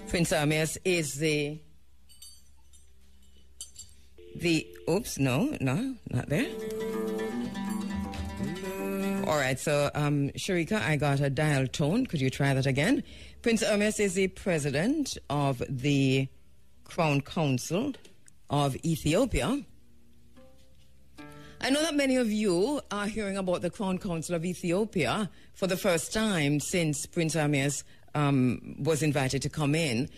Prince Ermias is the oops, no, not there. All right, so Sharika, I got a dial tone. Could you try that again? Prince Ermias is the president of the Crown Council of Ethiopia. I know that many of you are hearing about the Crown Council of Ethiopia for the first time since Prince Ermias was invited to come in.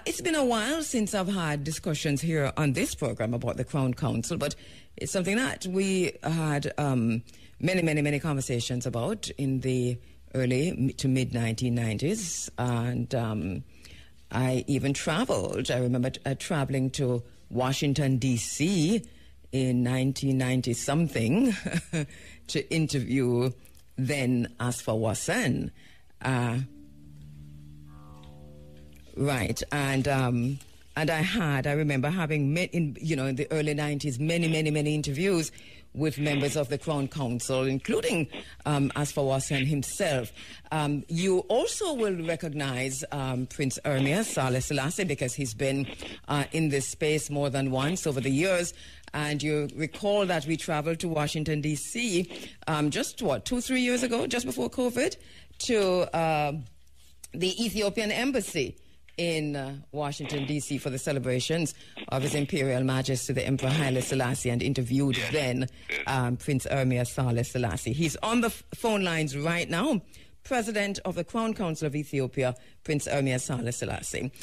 It's been a while since I've had discussions here on this program about the Crown Council, but it's something that we had many conversations about in the early to mid 1990s, and I even traveled. I remember traveling to Washington, D.C. in 1990-something to interview then Asfa Wassan. Right, and I remember having, in the early 90s, many interviews with members of the Crown Council, including Asfa Wassan himself. You also will recognize Prince Ermias, Sahle Selassie, because he's been in this space more than once over the years. And you recall that we traveled to Washington, D.C. Just, 2-3 years ago, just before COVID, to the Ethiopian embassy in Washington, D.C. for the celebrations of His Imperial Majesty the Emperor Haile Selassie, and interviewed then Prince Ermias Sahle Selassie. He's on the phone lines right now. President of the Crown Council of Ethiopia, Prince Ermias Sahle Selassie.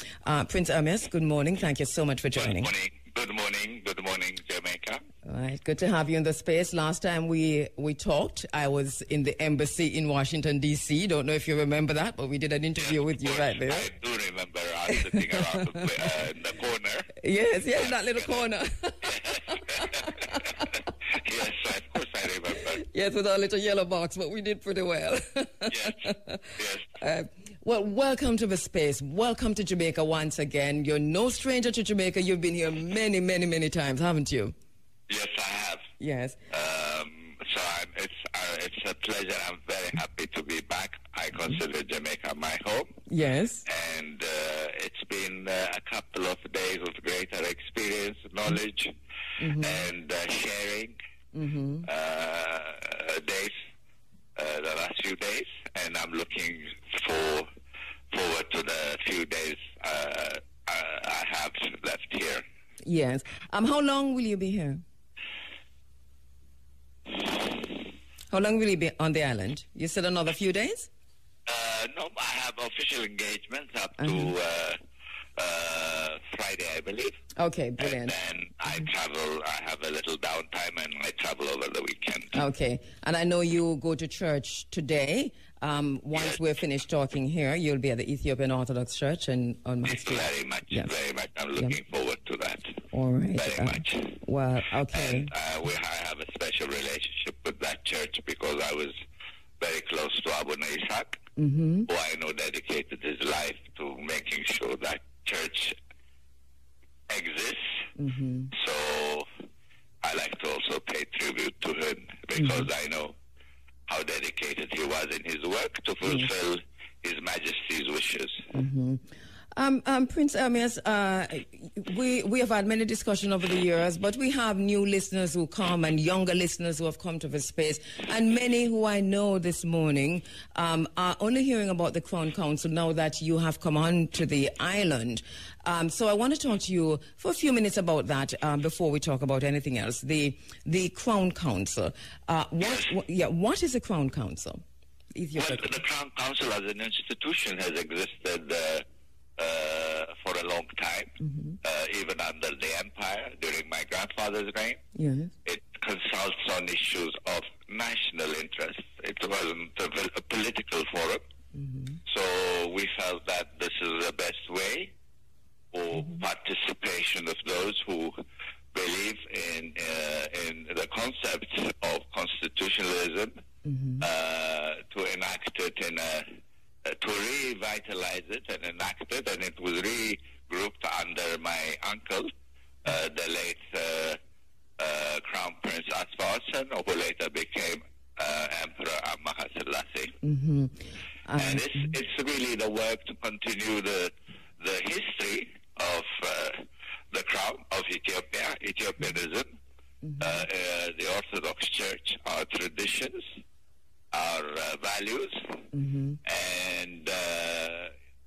Prince Ermias, good morning. Thank you so much for joining. Good morning, Jamaica. All right, good to have you in the space. Last time we talked, I was in the embassy in Washington, D.C. Don't know if you remember that, but we did an interview with you right there. I do remember. I was sitting around in the corner. Yes, in that little corner. Yes, of course I remember. Yes, with our little yellow box, but we did pretty well. Yes. Well, welcome to the space. Welcome to Jamaica once again. You're no stranger to Jamaica. You've been here many times, haven't you? Yes, I have. Yes. So it's a pleasure. I'm very happy to be back. I consider Jamaica my home. Yes. And it's been a couple of days of greater experience, knowledge, and sharing days, the last few days. And I'm looking forward to the few days I have left here. Yes. How long will you be here? How long will you be on the island? You said another few days? No, I have official engagements up to Friday, I believe. Okay, brilliant. And then I travel, I have a little downtime, and I travel over the weekend. Okay. And I know you go to church today. Once we're finished talking here, you'll be at the Ethiopian Orthodox Church on my street. Very much. I'm looking forward to that. All right. Very much. Well, okay. And I have a special relationship with that church because I was very close to Abu Ishaq, who I know dedicated his life to making sure that church exists. So I like to also pay tribute to him because I know how dedicated he was in his work to fulfill His Majesty's wishes. Prince Ermias, we have had many discussions over the years, but we have new listeners who come and younger listeners who have come to the space, and many who I know this morning are only hearing about the Crown Council now that you have come on to the island. So I want to talk to you for a few minutes about that before we talk about anything else. The Crown Council. What is the Crown Council? Well, the Crown Council as an institution has existed for a long time, even under the Empire, during my grandfather's reign. Yes. It consults on issues of national interest. It wasn't a political forum. So we felt that this is the best way for participation of those who believe in the concept of constitutionalism, to enact it to revitalize it and enact it, and it was regrouped under my uncle, the late Crown Prince Asfa Wassan, who later became Emperor Selassie. And it's really the work to continue the the history of the crown of Ethiopia, Ethiopianism, the Orthodox Church, our traditions, our values, and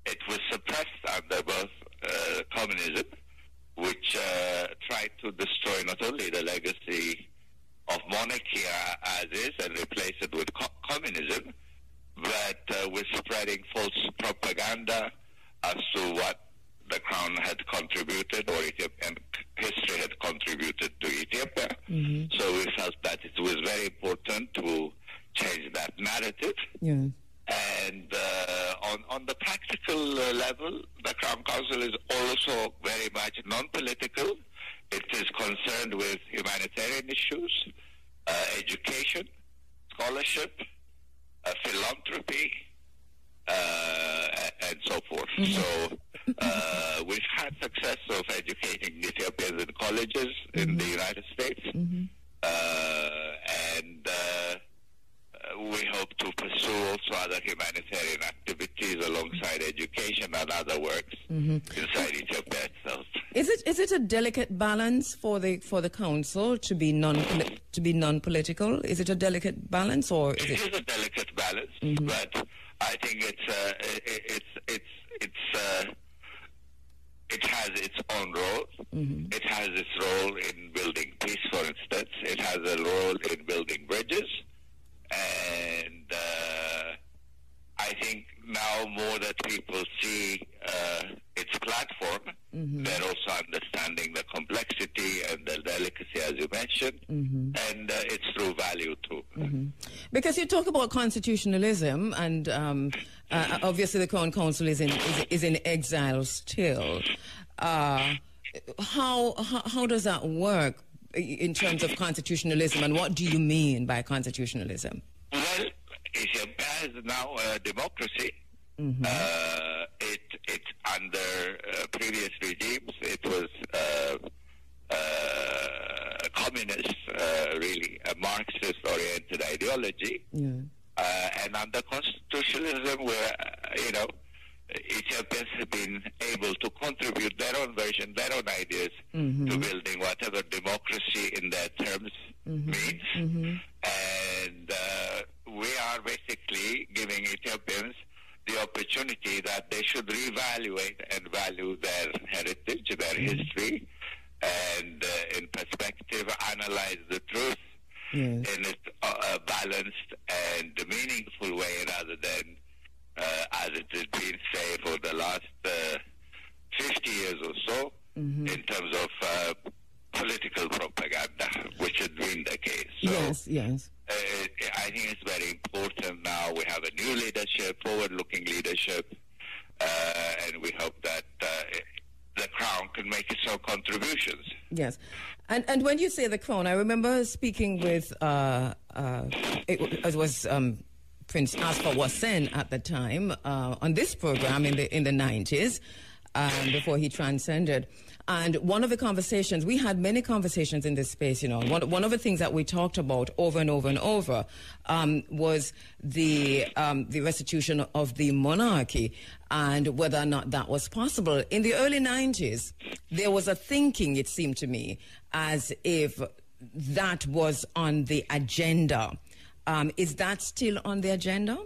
it was suppressed under both communism, which tried to destroy not only the legacy of monarchy as is and replace it with communism, but with spreading false propaganda as to what the crown had contributed or Ethiopian history had contributed to Ethiopia. So we felt that it was very important to change that narrative. Yeah. And on the practical level, the Crown Council is also very much non-political. It is concerned with humanitarian issues, education, scholarship, philanthropy, and so forth. So we've had success of educating Ethiopians in colleges in the United States, and we hope to pursue also other humanitarian activities alongside education and other works inside Ethiopia itself. Is it a delicate balance for the council to be non-political? Is it a delicate balance, or is it is a delicate balance, but I think it has its own role. It has its role in building peace, for instance. It has a role in building bridges. And I think now more that people see its platform, they're also understanding the complexity and the delicacy, as you mentioned, and it's through value too. Because you talk about constitutionalism, and obviously the Crown Council is in exile still. How does that work in terms of constitutionalism, and what do you mean by constitutionalism? Well, Ethiopia is now a democracy. It under previous regimes, it was communist, really a Marxist-oriented ideology. And under constitutionalism, where Ethiopians have been able to contribute their own version, their own ideas to building whatever democracy in their terms means. And we are basically giving Ethiopians the opportunity that they should reevaluate and value their heritage, their history, and in perspective, analyze the truth in a balanced and meaningful way rather than as it has been, say, for the last 50 years or so, in terms of political propaganda, which has been the case. So, yes. I think it's very important now. We have a new leadership, forward-looking leadership, and we hope that the Crown can make its own contributions. Yes. And when you say the Crown, I remember speaking with, it was Prince Asfa Wasen at the time on this program in the 90s, before he transcended. And one of the conversations, we had many conversations in this space, one of the things that we talked about over and over and over was the restitution of the monarchy and whether or not that was possible. In the early 90s, there was a thinking, it seemed to me, as if that was on the agenda. Is that still on the agenda?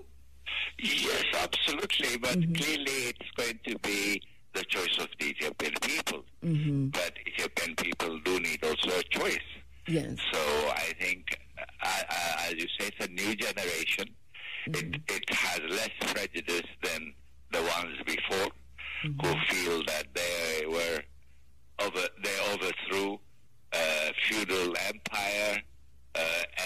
Yes, absolutely. But clearly it's going to be the choice of the Ethiopian people. But Ethiopian people do need also a choice. Yes. So I think, as you say, it's a new generation. It has less prejudice than the ones before, who feel that they overthrew a feudal empire,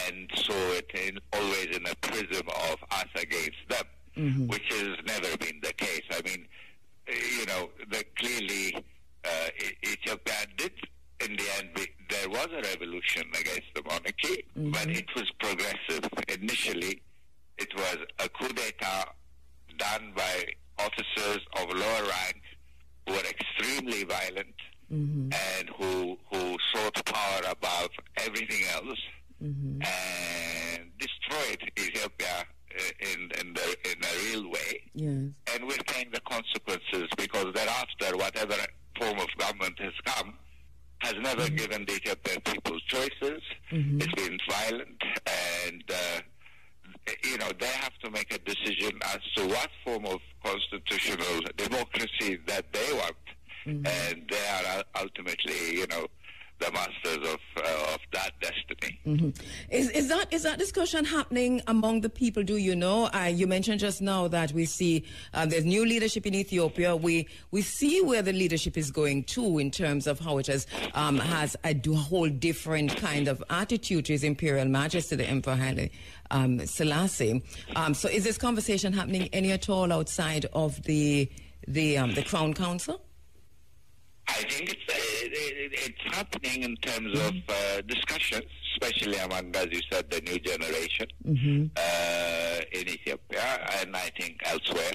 and saw it always in a prism of us against them, which has never been the case. I mean, clearly Ethiopia did, in the end, there was a revolution against the monarchy, but it was progressive. Initially, it was a coup d'etat done by officers of lower rank who were extremely violent and who sought power above everything else and destroyed Ethiopia in a real way. Yes. And we're paying the consequences because because thereafter, whatever form of government has come, has never given the Ethiopian people choices. It's been violent, and they have to make a decision as to what form of constitutional democracy that they want, and they are ultimately, the masters of that destiny. Is that discussion happening among the people? Do you know? You mentioned just now that we see there's new leadership in Ethiopia. We see where the leadership is going to in terms of how it has a whole different kind of attitude to His Imperial Majesty, the Emperor Haile Selassie. So is this conversation happening any at all outside of the Crown Council? I think it's happening in terms of discussions, especially among, as you said, the new generation in Ethiopia, and I think elsewhere,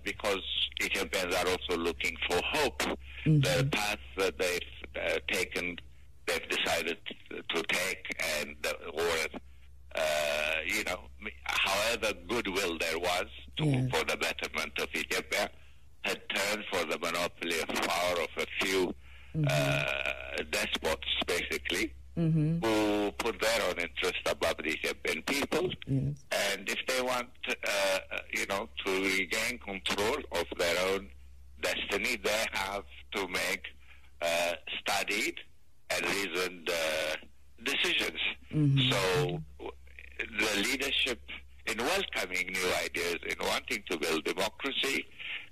because Ethiopians are also looking for hope. The path that they've decided to take, and however goodwill there was for the betterment of Ethiopia, had turned for the monopoly of power of a few despots, basically, who put their own interest above the Ethiopian people. And if they want, to regain control of their own destiny, they have to make studied and reasoned decisions. So the leadership, in welcoming new ideas, in wanting to build democracy,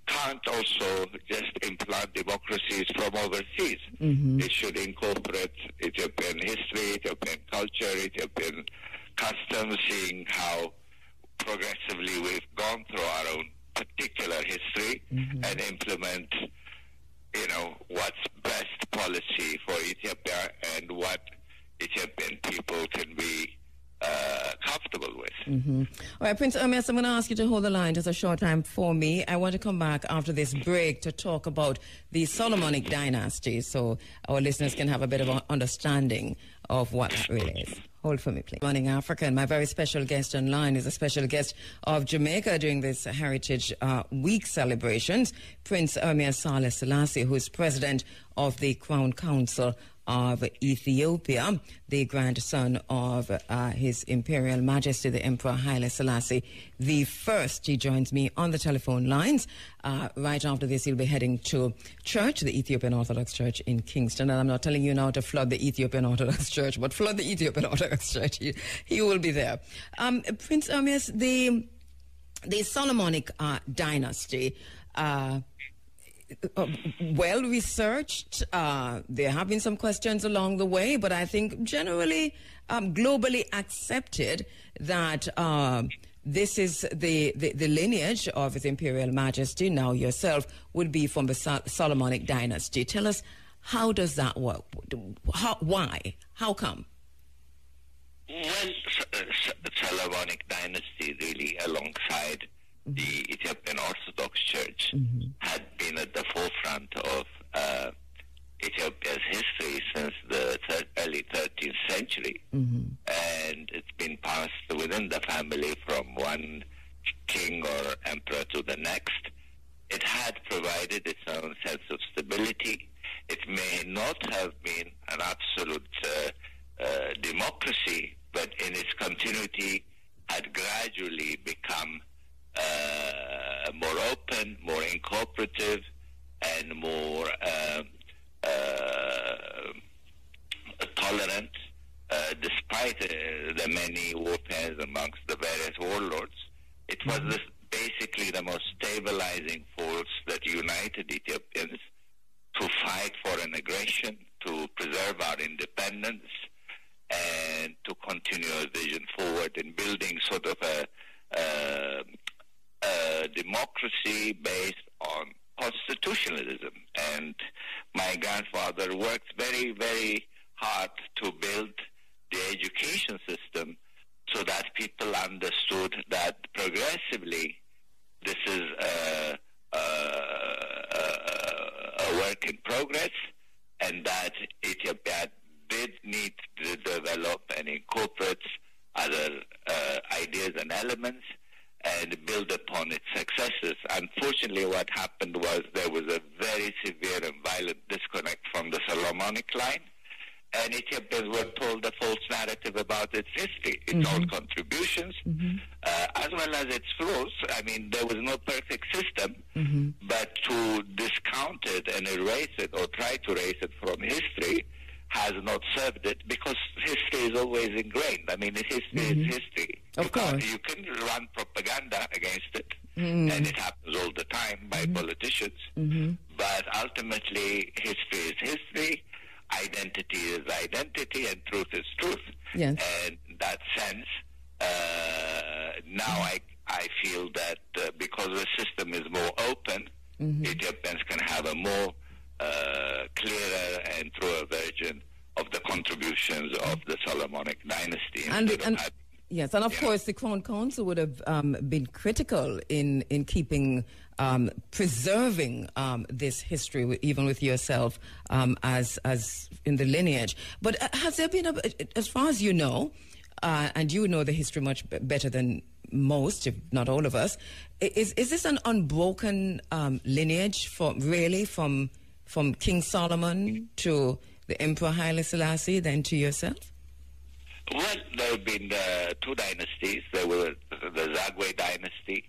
can't also just implant democracies from overseas. It should incorporate Ethiopian history, Ethiopian culture, Ethiopian customs, seeing how progressively we've gone through our own particular history, and implement, what's best policy for Ethiopia and what Ethiopian people can be comfortable with. All right, Prince Ermias, I'm going to ask you to hold the line just a short time for me. I want to come back after this break to talk about the Solomonic dynasty so our listeners can have a bit of an understanding of what that really is. Hold for me, please. Morning, Africa, and my very special guest online is a special guest of Jamaica during this Heritage Week celebrations, Prince Ermias Sahle Selassie, who is president of the Crown Council of Ethiopia, the grandson of His Imperial Majesty, the Emperor Haile Selassie the First. He joins me on the telephone lines. Right after this, he'll be heading to church, the Ethiopian Orthodox Church in Kingston. And I'm not telling you now to flood the Ethiopian Orthodox Church, but flood the Ethiopian Orthodox Church. He will be there. Prince Ermias, the Solomonic dynasty, well researched. There have been some questions along the way, but I think generally globally accepted that this is the lineage of His Imperial Majesty, now yourself, would be from the Solomonic dynasty. Tell us, how does that work? Why? How come? Well, the Solomonic dynasty really, alongside the Ethiopian Orthodox Church, had been at the forefront of Ethiopia's history since the early 13th century. And it's been passed within the family from one king or emperor to the next. It had provided its own sense of stability. It may not have been an absolute democracy, but in its continuity had gradually become more open, more incorporative, and more tolerant, despite the many warfares amongst the various warlords. It was basically the most stabilizing force that united Ethiopians to fight foreign aggression, to preserve our independence, and to continue a vision forward in building sort of a democracy based on constitutionalism. And my grandfather worked very, very hard to build the education system so that people understood that progressively this is a work in progress, and that Ethiopia did need to develop and incorporate other ideas and elements, and build upon its successes. Unfortunately, what happened was there was a very severe and violent disconnect from the Solomonic line, and Ethiopians were told a false narrative about its history, its own contributions, as well as its flaws. I mean, there was no perfect system, but to discount it and erase it or try to erase it from history has not served it, because history is always ingrained. I mean, history is history. Of course. You can run propaganda against it, and it happens all the time by politicians, but ultimately history is history, identity is identity, and truth is truth. Yes. And in that sense, now I feel that because the system is more open, Ethiopians can have a more clearer and truer version of the contributions of the Solomonic dynasty. Yes, and of course the Crown Council would have been critical in keeping, preserving this history, even with yourself as in the lineage. But has there been, as far as you know, and you know the history much better than most, if not all of us, is this an unbroken lineage from King Solomon to the Emperor Haile Selassie, then to yourself? Well, there have been two dynasties. There was the Zagwe dynasty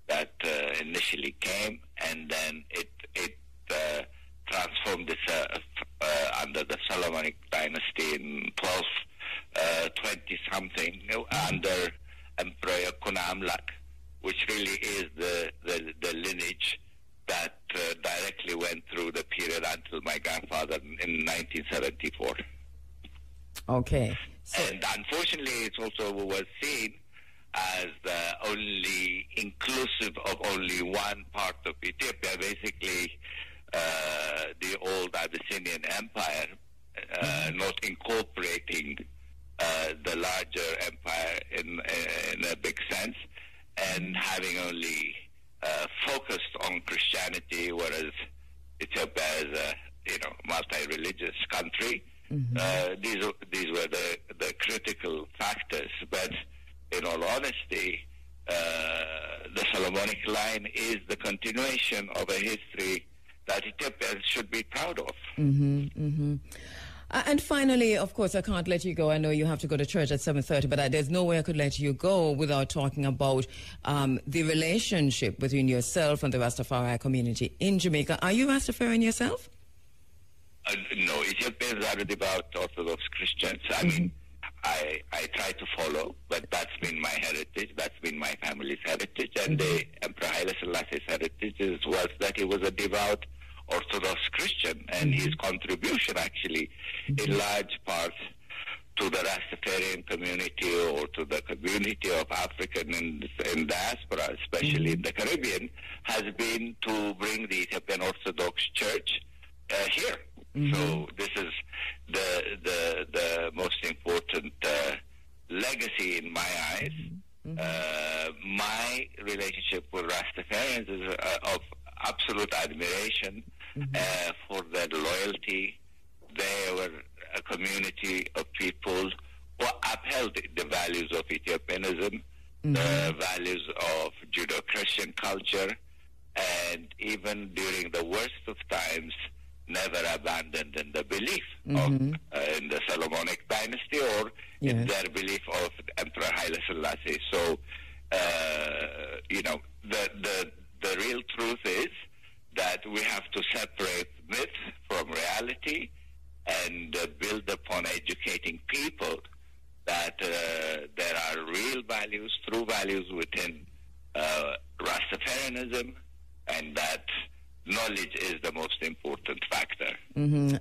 that initially came, and then it transformed under the Solomonic dynasty in 1220-something under Emperor Kunamlak, which really is the lineage that directly went through the period until my grandfather in 1974. Okay. So, and unfortunately, it also was seen as only inclusive of only one part of Ethiopia, basically the old Abyssinian Empire, not incorporating the larger empire in a big sense, and having only focused on Christianity, whereas Ethiopia is a multi-religious country. These were the critical factors, but in all honesty, the Solomonic line is the continuation of a history that Ethiopians should be proud of. And finally, of course, I can't let you go. I know you have to go to church at 7:30, but there's no way I could let you go without talking about the relationship between yourself and the Rastafari community in Jamaica. Are you Rastafarian yourself? No, Ethiopians are devout Orthodox Christians. I mean, I try to follow, but that's been my heritage. That's been my family's heritage. And the Emperor Haile Selassie's heritage was that he was a devout Orthodox Christian, and his contribution actually in large part to the Rastafarian community or to the community of African in diaspora, especially in the Caribbean, has been to bring the Ethiopian Orthodox Church here. So this is the most important legacy in my eyes. My relationship with Rastafarians is of absolute admiration for their loyalty. They were a community of people who upheld the values of Ethiopianism, the values of Judeo-Christian culture, and even during the worst of times, never abandoned in the belief of in the Solomonic dynasty or in their belief of Emperor Haile Selassie. So, the real truth is that we have to separate myth from reality and build upon educating people that there are real values, true values within Rastafarianism, and that knowledge is the most important factor.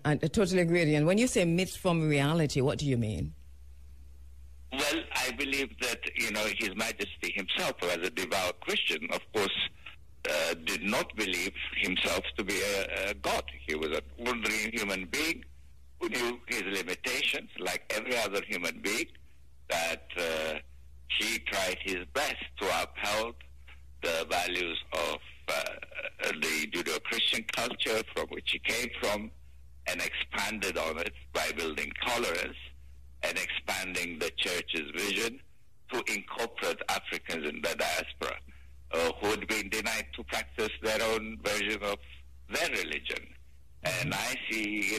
I totally agree. And when you say myth from reality, what do you mean? Well, I believe that, His Majesty himself, as a devout Christian, of course, did not believe himself to be a god. He was an ordinary human being who knew his limitations, like every other human being, that he tried his best to uphold the values of the Judeo-Christian culture from which he came from, and expanded on it by building tolerance and expanding the church's vision to incorporate Africans in the diaspora who had been denied to practice their own version of their religion. And I see,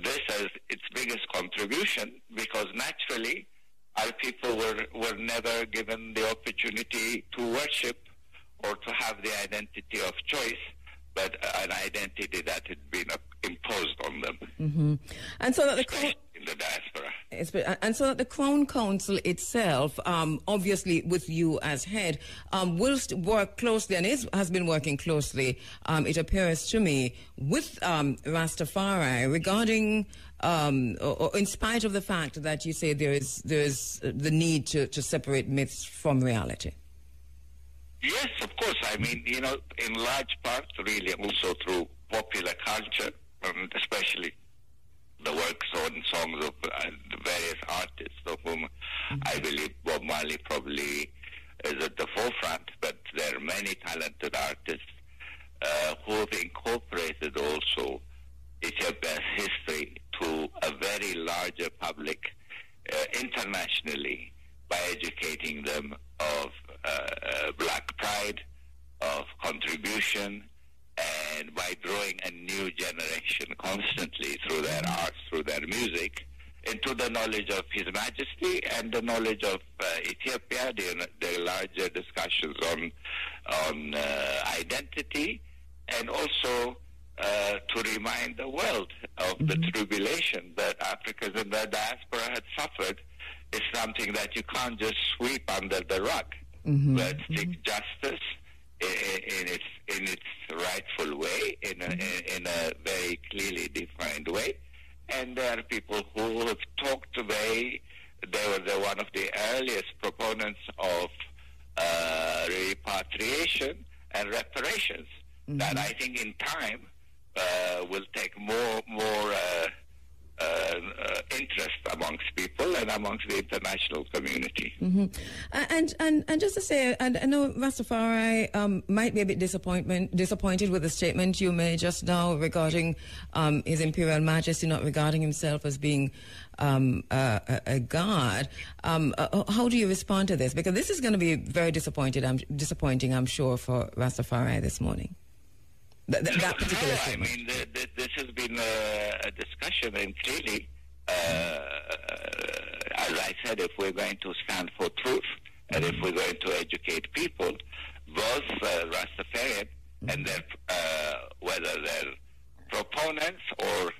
this as its biggest contribution, because naturally our people were never given the opportunity to worship or to have the identity of choice, but an identity that had been imposed on them. Mm-hmm. And so that in the diaspora. And so that the Crown Council itself, obviously with you as head, will work closely, and has been working closely, it appears to me, with Rastafari regarding, or in spite of the fact that you say there's the need to separate myths from reality. Yes, of course. I mean, in large part, really, also through popular culture, and especially the works and songs of the various artists, of whom I believe Bob Marley probably is at the forefront, but there are many talented artists who have incorporated also Ethiopia's history to a very larger public internationally by educating them of black pride, of contribution, and by drawing a new generation constantly through their arts, through their music, into the knowledge of His Majesty and the knowledge of Ethiopia, the larger discussions on identity, and also to remind the world of the tribulation that Africans in the diaspora had suffered is something that you can't just sweep under the rug, but seek justice in its rightful way, in a very clearly defined way. And there are people who have talked they were one of the earliest proponents of repatriation and reparations that I think in time will take more interest amongst people and amongst the international community. And just to say, and I know Rastafari might be a bit disappointed with the statement you made just now regarding His Imperial Majesty not regarding himself as being a god. How do you respond to this? Because this is going to be very disappointing, I'm sure, for Rastafari this morning. That particular statement. I mean, this has been a discussion, and clearly, as I said, if we're going to stand for truth, and if we're going to educate people, both Rastafarian and whether they're proponents or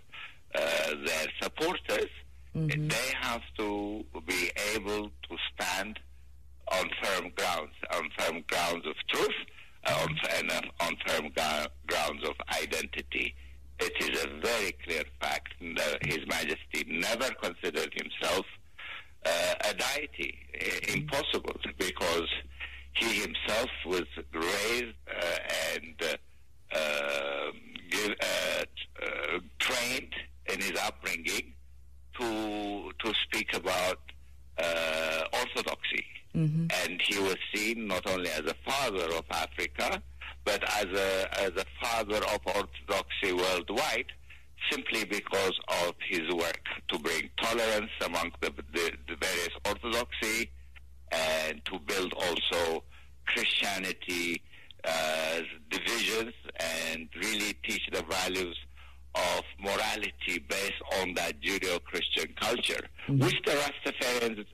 their supporters, they have to be able to stand on firm grounds of truth, on firm grounds of identity. It is a very clear fact that His Majesty never considered himself a deity, impossible, because he himself was raised and trained in his upbringing to speak about orthodoxy. And he was seen not only as a father of Africa, but as a father of orthodoxy worldwide, simply because of his work to bring tolerance among the various orthodoxy, and to build also Christianity divisions, and really teach the values of morality based on that Judeo-Christian culture, which the Rastafarians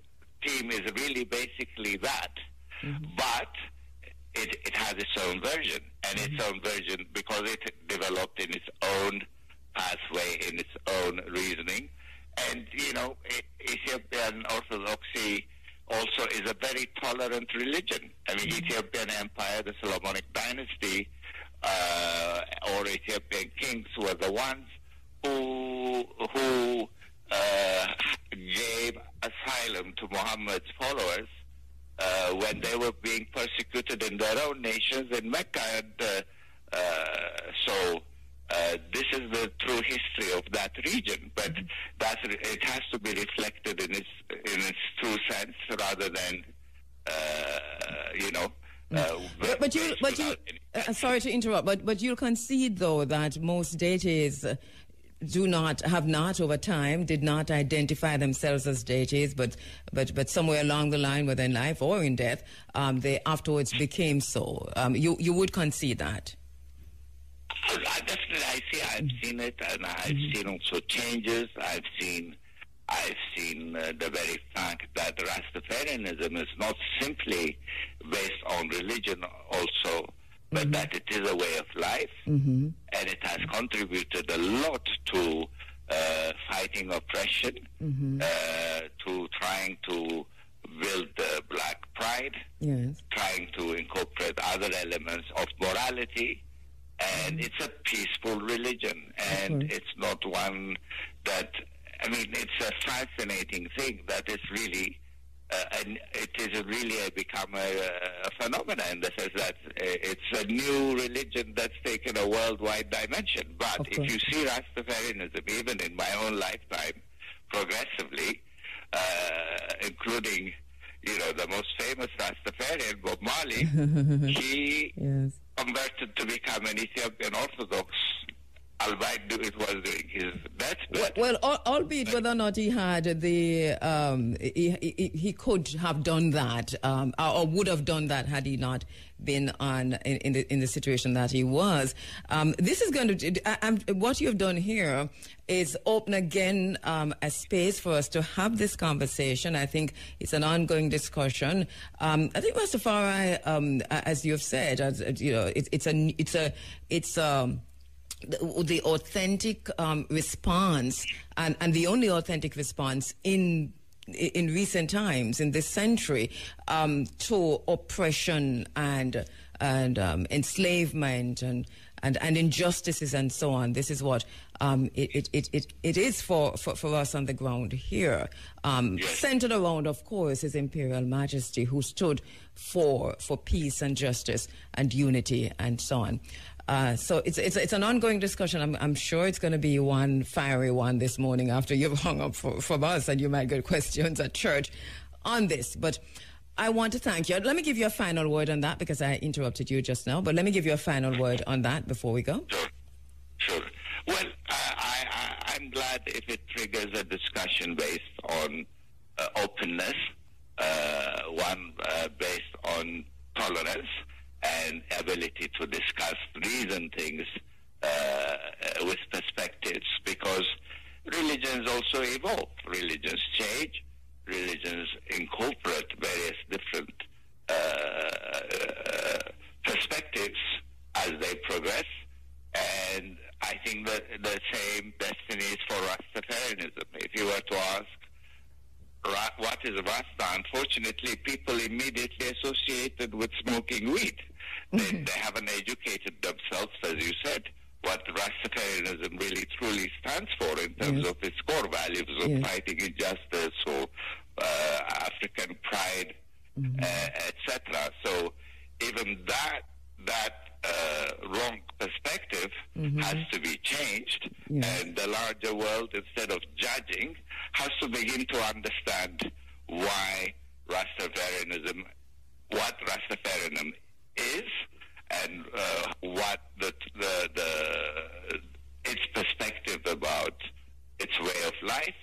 team is really basically that. But it has its own version, and its own version because it developed in its own pathway, in its own reasoning. And, Ethiopian Orthodoxy also is a very tolerant religion. I mean, Ethiopian Empire, the Solomonic dynasty, or Ethiopian kings were the ones who gave asylum to Muhammad's followers when they were being persecuted in their own nations in Mecca. And so this is the true history of that region, but it has to be reflected in its true sense rather than sorry to interrupt, but you'll concede though that most deities have not over time, did not identify themselves as deities, but somewhere along the line, whether in life or in death, they afterwards became so. You would concede that? Definitely, I've seen it, and I've seen also changes. I've seen the very fact that Rastafarianism is not simply based on religion also, but that it is a way of life, and it has contributed a lot to fighting oppression, to trying to build black pride, trying to incorporate other elements of morality, and it's a peaceful religion, and it's not one that, I mean, it's a fascinating thing that is really, it is really become a phenomenon in the sense that it's a new religion that's taken a worldwide dimension. But if you see Rastafarianism, even in my own lifetime, progressively, including, the most famous Rastafarian, Bob Marley, he converted to become an Ethiopian Orthodox, albeit it was doing his best. Well, albeit whether or not he had he could have done that, or would have done that had he not been in the situation that he was. This is going to what you've done here is open again a space for us to have this conversation. I think it's an ongoing discussion. I think Rastafari, as you've said, it's the authentic response and the only authentic response in recent times, in this century, to oppression and enslavement and injustices and so on. This is what it is for us on the ground here, centered around, of course, His Imperial Majesty, who stood for peace and justice and unity and so on. So it's an ongoing discussion. I'm sure it's going to be one fiery one this morning after you've hung up from us, and you might get questions at church on this. But I want to thank you. Let me give you a final word on that, because I interrupted you just now. But let me give you a final word on that before we go. Sure. Well, I'm glad if it triggers a discussion based on openness, one based on tolerance, and ability to discuss, reason things with perspectives, because religions also evolve. Religions change. Religions incorporate various different perspectives as they progress. And I think that the same destiny is for Rastafarianism. If you were to ask, what is Rasta? Unfortunately, people immediately associate it with smoking weed. They haven't educated themselves, as you said, what Rastafarianism really truly stands for in terms of its core values of fighting injustice or African pride, etc. So even that wrong perspective has to be changed, and the larger world, instead of judging, has to begin to understand why Rastafarianism, what Rastafarianism is, and what its perspective about its way of life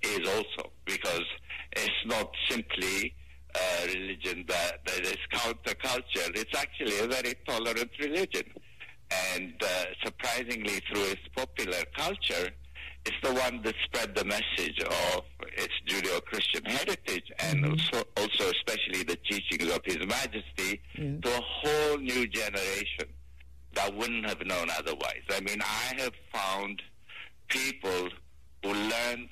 is also, because it's not simply a religion that is counterculture. It's actually a very tolerant religion, and surprisingly, through its popular culture, it's the one that spread the message of its Judeo-Christian heritage, and also especially the teachings of His Majesty to a whole new generation that wouldn't have known otherwise. I mean, I have found people who learned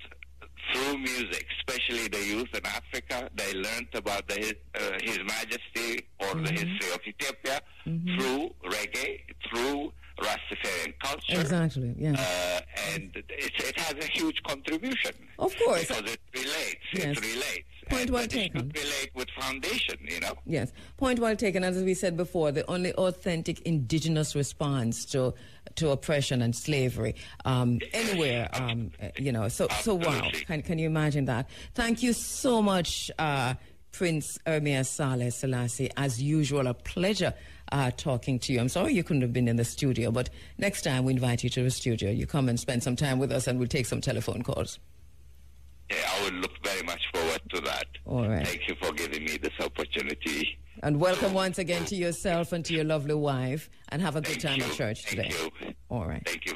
through music, especially the youth in Africa. They learned about His Majesty or the history of Ethiopia through reggae, through Rastafarian culture. Exactly, yeah. And it has a huge contribution. Of course. Because it relates. Yes. It relates. Point well taken. It should relate with foundation, Yes. Point well taken. As we said before, the only authentic indigenous response to oppression and slavery anywhere, So wow. Can you imagine that? Thank you so much, Prince Ermias Sahle Selassie. As usual, a pleasure talking to you. I'm sorry you couldn't have been in the studio, but next time we invite you to the studio. You come and spend some time with us, and we'll take some telephone calls. Yeah, I would look very much forward to that. All right. Thank you for giving me this opportunity. And welcome once again to yourself and to your lovely wife, and have a good time at church today. Thank you. All right. Thank you.